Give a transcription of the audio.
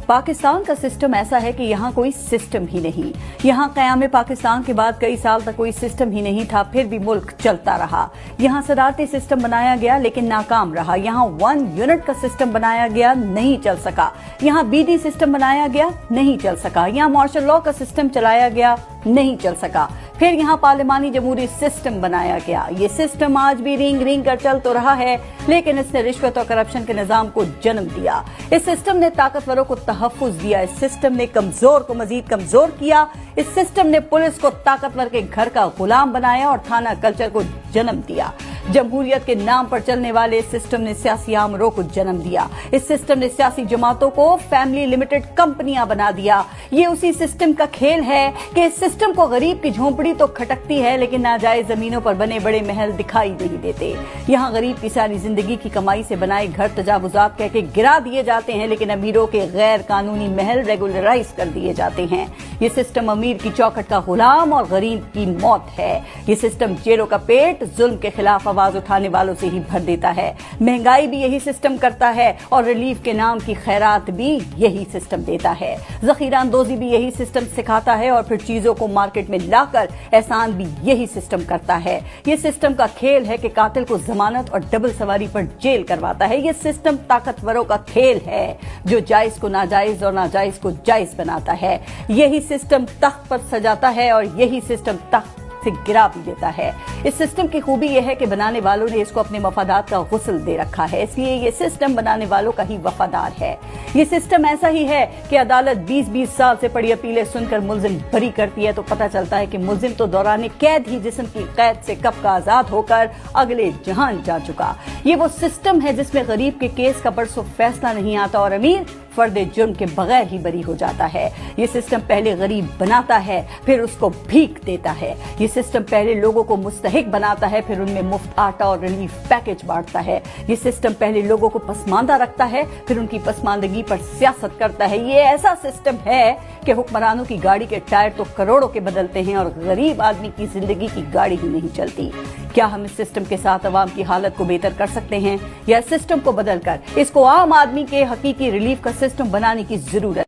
पाकिस्तान का सिस्टम ऐसा है कि यहाँ कोई सिस्टम ही नहीं। यहाँ क़याम पाकिस्तान के बाद कई साल तक कोई सिस्टम ही नहीं था, फिर भी मुल्क चलता रहा। यहाँ सदारती सिस्टम बनाया गया लेकिन नाकाम रहा। यहाँ 1 यूनिट का सिस्टम बनाया गया, नहीं चल सका। यहाँ बीडी सिस्टम बनाया गया, नहीं चल सका। यहाँ मार्शल लॉ का सिस्टम चलाया गया, नहीं चल सका। फिर यहाँ पार्लिमानी जमहूरी सिस्टम बनाया गया। ये सिस्टम आज भी रिंग रिंग कर चल तो रहा है, लेकिन इसने रिश्वत और करप्शन के निजाम को जन्म दिया। इस सिस्टम ने ताकतवरों को तहफ्फुज दिया। इस सिस्टम ने कमजोर को मजीद कमजोर किया। इस सिस्टम ने पुलिस को ताकतवर के घर का गुलाम बनाया और थाना कल्चर को जन्म दिया। जमहूरियत के नाम पर चलने वाले इस सिस्टम ने सियासी आमरों को जन्म दिया। इस सिस्टम ने सियासी जमातों को फैमिली लिमिटेड कंपनियां बना दिया। ये उसी सिस्टम का खेल है कि इस सिस्टम को गरीब की झोंपड़ी तो खटकती है, लेकिन नाजायज जमीनों पर बने बड़े महल दिखाई नहीं देते। यहाँ गरीब की सारी जिंदगी की कमाई से बनाए घर तजावुजात कह के गिरा दिए जाते हैं, लेकिन अमीरों के गैर कानूनी महल रेगुलराइज कर दिए जाते हैं। ये सिस्टम अमीर की चौखट का गुलाम और गरीब की मौत है। ये सिस्टम जेलों का पेट जुल्म के खिलाफ आवाज उठाने वालों से ही भर देता है। महंगाई भी यही सिस्टम करता है और रिलीफ के नाम की खैरात भी यही सिस्टम देता है। जखीरा अंदोजी भी यही सिस्टम सिखाता है और फिर चीजों को मार्केट में लाकर एहसान भी यही सिस्टम करता है। ये सिस्टम का खेल है कि कातिल को जमानत और डबल सवारी पर जेल करवाता है। ये सिस्टम ताकतवरों का खेल है जो जायज को नाजायज और नाजायज को जायज बनाता है। यही सिस्टम तख्त पर सजाता है और यही सिस्टम तख्त से गिरा भी देता है। इस सिस्टम की खूबी यह है कि बनाने वालों ने इसको अपने मफादात का गुस्ल दे रखा है, इसलिए ये सिस्टम बनाने वालों का ही वफादार है। ये सिस्टम ऐसा ही है कि अदालत 20-20 साल से पड़ी अपीलें सुनकर मुल्जिम बरी करती है तो पता चलता है कि मुल्जिम तो दौरान कैद ही जिस्म की कैद से कब का आजाद होकर अगले जहान जा चुका। ये वो सिस्टम है जिसमें गरीब के केस का बरसों फैसला नहीं आता और अमीर फर्द जुर्म के बगैर ही बरी हो जाता है। ये सिस्टम पहले गरीब बनाता है, फिर उसको भीख देता है। ये सिस्टम पहले लोगों को मुस्तहिक बनाता है, फिर उनमें मुफ्त आटा और रिलीफ पैकेज बांटता है। ये सिस्टम पहले लोगों को पसमानदा रखता है, फिर उनकी पसमानदगी पर सियासत करता है। ये ऐसा सिस्टम है कि हुक्मरानों की गाड़ी के टायर तो करोड़ों के बदलते हैं और गरीब आदमी की जिंदगी की गाड़ी ही नहीं चलती। क्या हम इस सिस्टम के साथ अवाम की हालत को बेहतर कर सकते हैं या सिस्टम को बदलकर इसको आम आदमी के हकीकी रिलीफ का सिस्टम बनाने की जरूरत